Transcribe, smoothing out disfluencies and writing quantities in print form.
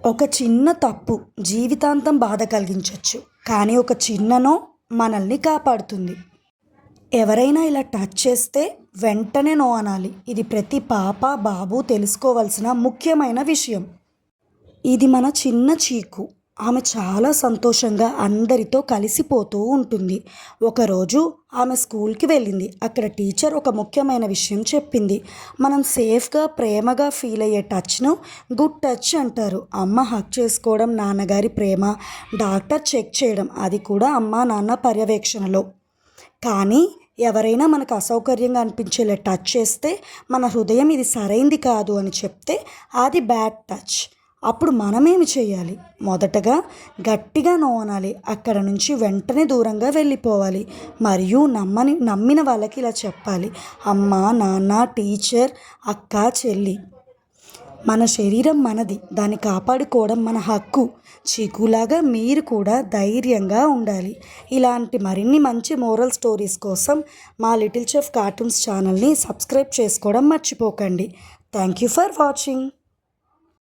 ఒక చిన్న తప్పు జీవితాంతం బాధ కలిగించవచ్చు, కానీ ఒక చిన్ననో మనల్ని కాపాడుతుంది. ఎవరైనా ఇలా టచ్ చేస్తే వెంటనే నో అనాలి. ఇది ప్రతి పాప, బాబు తెలుసుకోవాల్సిన ముఖ్యమైన విషయం. ఇది మన చిన్న చీకు. ఆమె చాలా సంతోషంగా అందరితో కలిసిపోతూ ఉంటుంది. ఒకరోజు ఆమె స్కూల్కి వెళ్ళింది. అక్కడ టీచర్ ఒక ముఖ్యమైన విషయం చెప్పింది. మనం సేఫ్గా, ప్రేమగా ఫీల్ అయ్యే టచ్ను గుడ్ టచ్ అంటారు. అమ్మ హక్ చేసుకోవడం, నాన్నగారి ప్రేమ, డాక్టర్ చెక్ చేయడం, అది కూడా అమ్మ నాన్న పర్యవేక్షణలో. కానీ ఎవరైనా మనకు అసౌకర్యంగా అనిపించేలా టచ్ చేస్తే, మన హృదయం ఇది సరైంది కాదు అని చెప్తే అది బ్యాడ్ టచ్. అప్పుడు మనమేమి చేయాలి? మొదటగా గట్టిగా నో అనాలి. అక్కడ నుంచి వెంటనే దూరంగా వెళ్ళిపోవాలి. మరియు నమ్మిన వాళ్ళకి ఇలా చెప్పాలి: అమ్మ, నాన్న, టీచర్, అక్క, చెల్లి, మన శరీరం మనది, దాన్ని కాపాడుకోవడం మన హక్కు. చీకులాగా మీరు కూడా ధైర్యంగా ఉండాలి. ఇలాంటి మరిన్ని మంచి మోరల్ స్టోరీస్ కోసం మా లిటిల్ చెఫ్ కార్టూన్స్ ఛానల్ని సబ్స్క్రైబ్ చేసుకోవడం మర్చిపోకండి. Thank you for watching.